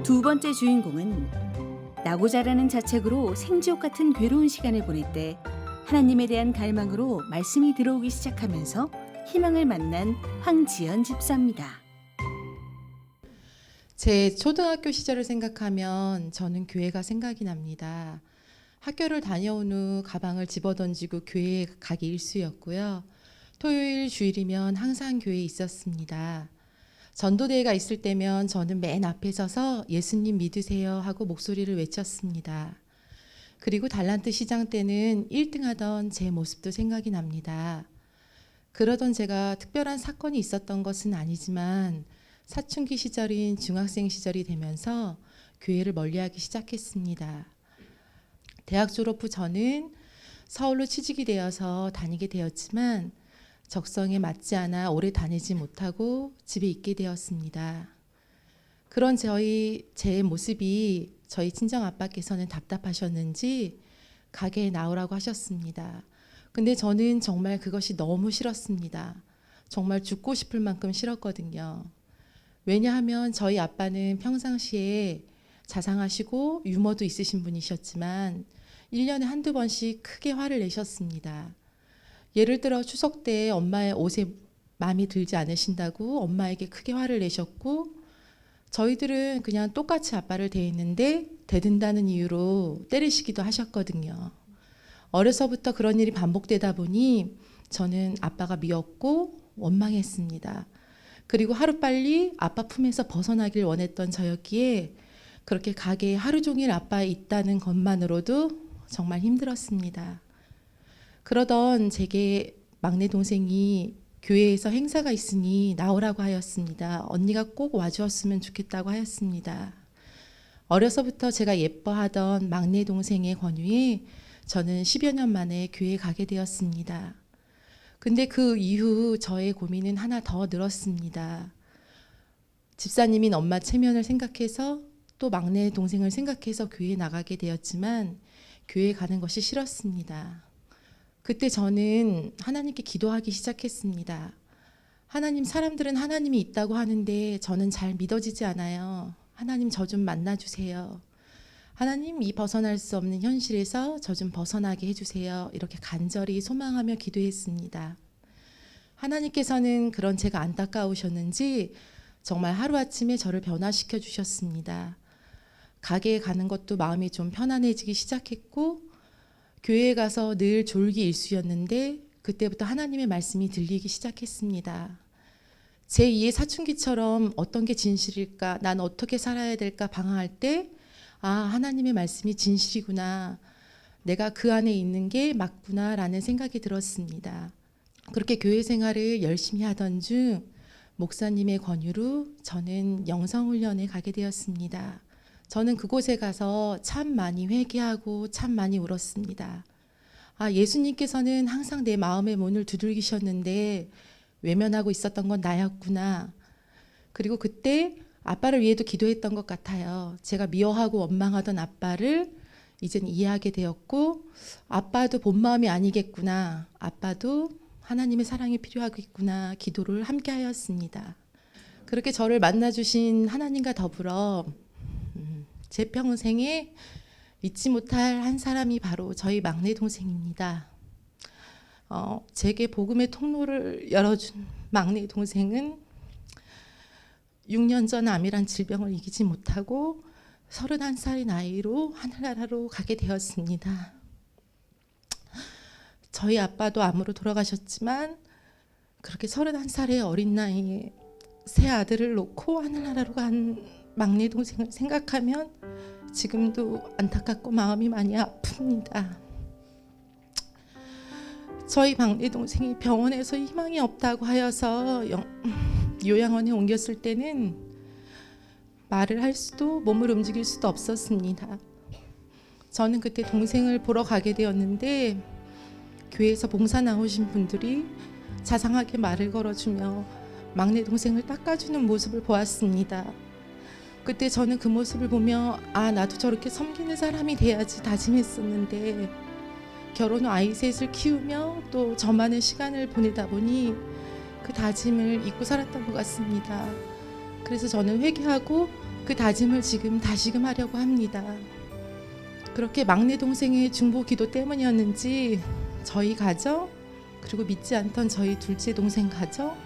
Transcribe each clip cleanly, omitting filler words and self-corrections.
두 번째 주인공은 나고 자라는 자책으로 생지옥 같은 괴로운 시간을 보낼 때 하나님에 대한 갈망으로 말씀이 들어오기 시작하면서 희망을 만난 황지연 집사입니다. 제 초등학교 시절을 생각하면 저는 교회가 생각이 납니다. 학교를 다녀온 후 가방을 집어던지고 교회에 가기 일쑤였고요. 토요일 주일이면 항상 교회에 있었습니다. 전도대회가 있을 때면 저는 맨 앞에 서서 예수님 믿으세요 하고 목소리를 외쳤습니다. 그리고 달란트 시장 때는 1등 하던 제 모습도 생각이 납니다. 그러던 제가 특별한 사건이 있었던 것은 아니지만 사춘기 시절인 중학생 시절이 되면서 교회를 멀리하기 시작했습니다. 대학 졸업 후 저는 서울로 취직이 되어서 다니게 되었지만 적성에 맞지 않아 오래 다니지 못하고 집에 있게 되었습니다. 그런 제 모습이 저희 친정 아빠께서는 답답하셨는지 가게에 나오라고 하셨습니다. 근데 저는 정말 그것이 너무 싫었습니다. 정말 죽고 싶을 만큼 싫었거든요. 왜냐하면 저희 아빠는 평상시에 자상하시고 유머도 있으신 분이셨지만 1년에 한두 번씩 크게 화를 내셨습니다. 예를 들어 추석 때 엄마의 옷에 마음이 들지 않으신다고 엄마에게 크게 화를 내셨고, 저희들은 그냥 똑같이 아빠를 대했는데 대든다는 이유로 때리시기도 하셨거든요. 어려서부터 그런 일이 반복되다 보니 저는 아빠가 미웠고 원망했습니다. 그리고 하루빨리 아빠 품에서 벗어나길 원했던 저였기에 그렇게 가게에 하루 종일 아빠 있다는 것만으로도 정말 힘들었습니다. 그러던 제게 막내 동생이 교회에서 행사가 있으니 나오라고 하였습니다. 언니가 꼭 와주었으면 좋겠다고 하였습니다. 어려서부터 제가 예뻐하던 막내 동생의 권유에 저는 10여 년 만에 교회에 가게 되었습니다. 근데 그 이후 저의 고민은 하나 더 늘었습니다. 집사님인 엄마 체면을 생각해서 또 막내 동생을 생각해서 교회에 나가게 되었지만 교회에 가는 것이 싫었습니다. 그때 저는 하나님께 기도하기 시작했습니다. 하나님, 사람들은 하나님이 있다고 하는데 저는 잘 믿어지지 않아요. 하나님, 저 좀 만나주세요. 하나님, 이 벗어날 수 없는 현실에서 저 좀 벗어나게 해주세요. 이렇게 간절히 소망하며 기도했습니다. 하나님께서는 그런 제가 안타까우셨는지 정말 하루아침에 저를 변화시켜 주셨습니다. 가게에 가는 것도 마음이 좀 편안해지기 시작했고, 교회에 가서 늘 졸기 일쑤였는데 그때부터 하나님의 말씀이 들리기 시작했습니다. 제2의 사춘기처럼 어떤 게 진실일까, 난 어떻게 살아야 될까 방황할 때 하나님의 말씀이 진실이구나, 내가 그 안에 있는 게 맞구나 라는 생각이 들었습니다. 그렇게 교회 생활을 열심히 하던 중 목사님의 권유로 저는 영성훈련에 가게 되었습니다. 저는 그곳에 가서 참 많이 회개하고 참 많이 울었습니다. 예수님께서는 항상 내 마음의 문을 두들기셨는데 외면하고 있었던 건 나였구나. 그리고 그때 아빠를 위해도 기도했던 것 같아요. 제가 미워하고 원망하던 아빠를 이젠 이해하게 되었고, 아빠도 본 마음이 아니겠구나, 아빠도 하나님의 사랑이 필요하겠구나, 기도를 함께 하였습니다. 그렇게 저를 만나주신 하나님과 더불어 제 평생에 잊지 못할 한 사람이 바로 저희 막내 동생입니다. 제게 복음의 통로를 열어준 막내 동생은 6년 전 암이란 질병을 이기지 못하고 31살의 나이로 하늘나라로 가게 되었습니다. 저희 아빠도 암으로 돌아가셨지만 그렇게 31살의 어린 나이에 새 아들을 놓고 하늘나라로 간 막내 동생을 생각하면 지금도 안타깝고 마음이 많이 아픕니다. 저희 막내 동생이 병원에서 희망이 없다고 하여서 요양원에 옮겼을 때는 말을 할 수도 몸을 움직일 수도 없었습니다. 저는 그때 동생을 보러 가게 되었는데 교회에서 봉사 나오신 분들이 자상하게 말을 걸어주며 막내 동생을 닦아주는 모습을 보았습니다. 그때 저는 그 모습을 보며 나도 저렇게 섬기는 사람이 돼야지 다짐했었는데, 결혼 후 아이 셋을 키우며 또 저만의 시간을 보내다 보니 그 다짐을 잊고 살았던 것 같습니다. 그래서 저는 회개하고 그 다짐을 지금 다시금 하려고 합니다. 그렇게 막내 동생의 중보 기도 때문이었는지 저희 가정, 그리고 믿지 않던 저희 둘째 동생 가정,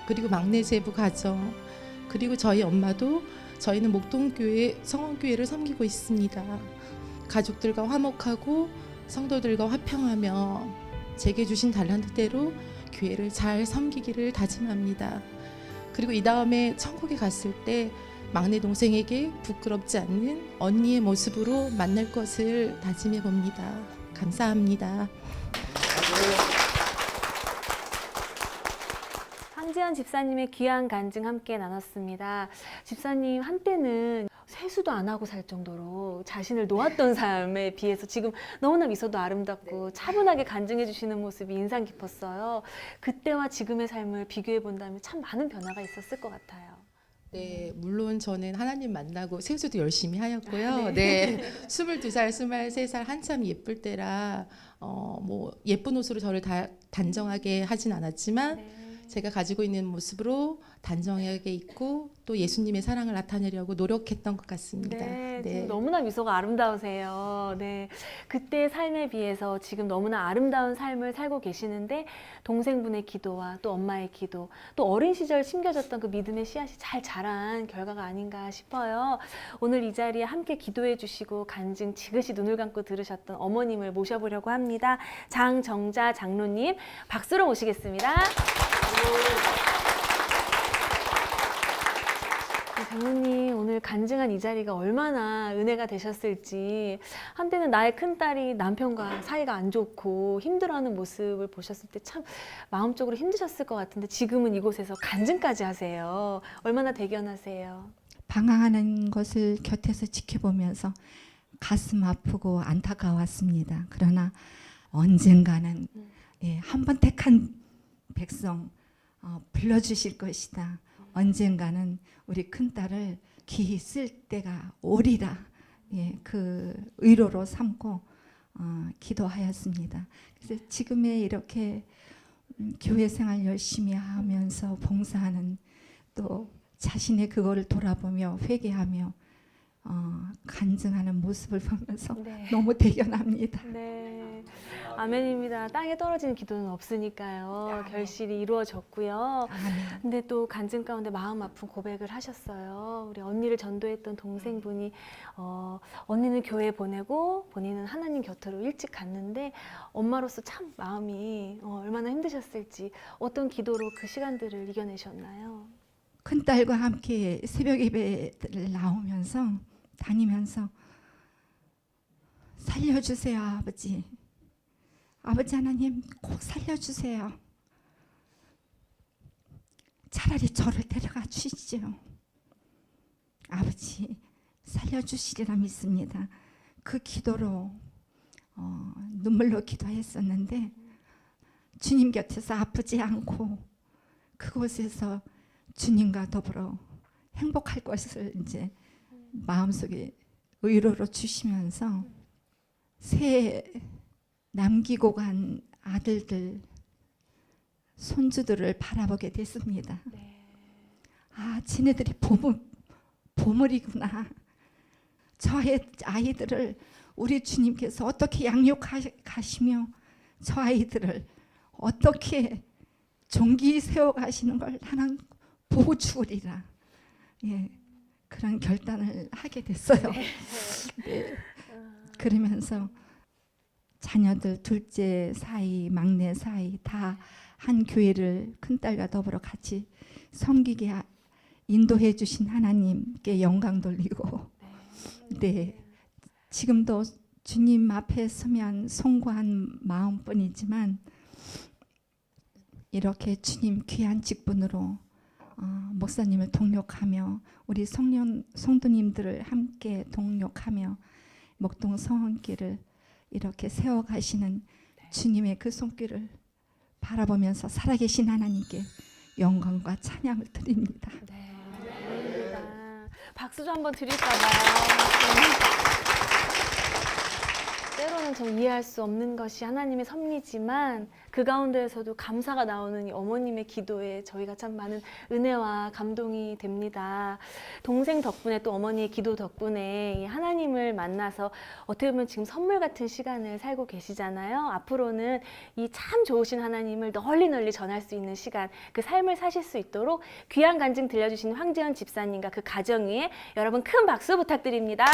그리고 막내 제부 가정, 그리고 저희 엄마도 저희는 목동교회 성원교회를 섬기고 있습니다. 가족들과 화목하고 성도들과 화평하며 제게 주신 달란트대로 교회를 잘 섬기기를 다짐합니다. 그리고 이 다음에 천국에 갔을 때 막내 동생에게 부끄럽지 않는 언니의 모습으로 만날 것을 다짐해 봅니다. 감사합니다. 황지연 집사님의 귀한 간증 함께 나눴습니다. 집사님 한때는 세수도 안 하고 살 정도로 자신을 놓았던 삶에 비해서 지금 너무나 미소도 아름답고 차분하게 간증해 주시는 모습이 인상 깊었어요. 그때와 지금의 삶을 비교해 본다면 참 많은 변화가 있었을 것 같아요. 네, 물론 저는 하나님 만나고 세수도 열심히 하였고요. 네, 22살, 23살 한참 예쁠 때라 뭐 예쁜 옷으로 저를 다 단정하게 하진 않았지만 제가 가지고 있는 모습으로 단정하게 있고 또 예수님의 사랑을 나타내려고 노력했던 것 같습니다. 네, 네. 지금 너무나 미소가 아름다우세요. 네, 그때의 삶에 비해서 지금 너무나 아름다운 삶을 살고 계시는데 동생분의 기도와 또 엄마의 기도, 또 어린 시절 심겨졌던 그 믿음의 씨앗이 잘 자란 결과가 아닌가 싶어요. 오늘 이 자리에 함께 기도해 주시고 간증 지그시 눈을 감고 들으셨던 어머님을 모셔보려고 합니다. 장정자 장로님 박수로 모시겠습니다. 장로님 오늘 간증한 이 자리가 얼마나 은혜가 되셨을지, 한때는 나의 큰딸이 남편과 사이가 안 좋고 힘들어하는 모습을 보셨을 때 참 마음적으로 힘드셨을 것 같은데 지금은 이곳에서 간증까지 하세요. 얼마나 대견하세요. 방황하는 것을 곁에서 지켜보면서 가슴 아프고 안타까웠습니다. 그러나 언젠가는 한 번 택한 백성 불러주실 것이다. 언젠가는 우리 큰딸을 귀히 쓸 때가 오리라. 그 의로로 삼고 기도하였습니다. 그래서 지금의 이렇게 교회 생활 열심히 하면서 봉사하는, 또 자신의 그거를 돌아보며 회개하며 간증하는 모습을 보면서 네. 너무 대견합니다. 네, 아멘입니다. 땅에 떨어지는 기도는 없으니까요. 결실이 이루어졌고요. 아멘. 근데 또 간증 가운데 마음 아픈 고백을 하셨어요. 우리 언니를 전도했던 동생분이 언니는 교회 보내고 본인은 하나님 곁으로 일찍 갔는데 엄마로서 참 마음이 얼마나 힘드셨을지, 어떤 기도로 그 시간들을 이겨내셨나요? 큰딸과 함께 새벽 예배를 나오면서 다니면서 살려주세요 아버지. 아버지 하나님 꼭 살려주세요. 차라리 저를 데려가 주시죠. 아버지 살려주시리라 믿습니다. 그 기도로 눈물로 기도했었는데 주님 곁에서 아프지 않고 그곳에서 주님과 더불어 행복할 것을 이제 마음속에 의로로 주시면서 새 남기고 간 아들들, 손주들을 바라보게 됐습니다. 아, 지네들이 보물이구나. 저의 아이들을 우리 주님께서 어떻게 양육하시며 저 아이들을 어떻게 종기 세워가시는 걸 나는 보고 죽으리라. 그런 결단을 하게 됐어요. 네. 그러면서 자녀들 둘째 사이, 막내 사이 다 한 교회를 큰딸과 더불어 같이 섬기게 인도해 주신 하나님께 영광 돌리고, 네, 지금도 주님 앞에 서면 송구한 마음뿐이지만 이렇게 주님 귀한 직분으로 목사님을 동력하며 우리 성도님들을 함께 동력하며 목동 성원길을 이렇게 세워가시는 주님의 그 손길을 바라보면서 살아계신 하나님께 영광과 찬양을 드립니다. 네, 감사합니다. 박수 좀 한번 드릴까 봐요. 때로는 좀 이해할 수 없는 것이 하나님의 섭리지만 그 가운데에서도 감사가 나오는 이 어머님의 기도에 저희가 참 많은 은혜와 감동이 됩니다. 동생 덕분에 또 어머니의 기도 덕분에 이 하나님을 만나서 어떻게 보면 지금 선물 같은 시간을 살고 계시잖아요. 앞으로는 이 참 좋으신 하나님을 널리 널리 전할 수 있는 시간, 그 삶을 사실 수 있도록 귀한 간증 들려주신 황지연 집사님과 그 가정 위에 여러분 큰 박수 부탁드립니다.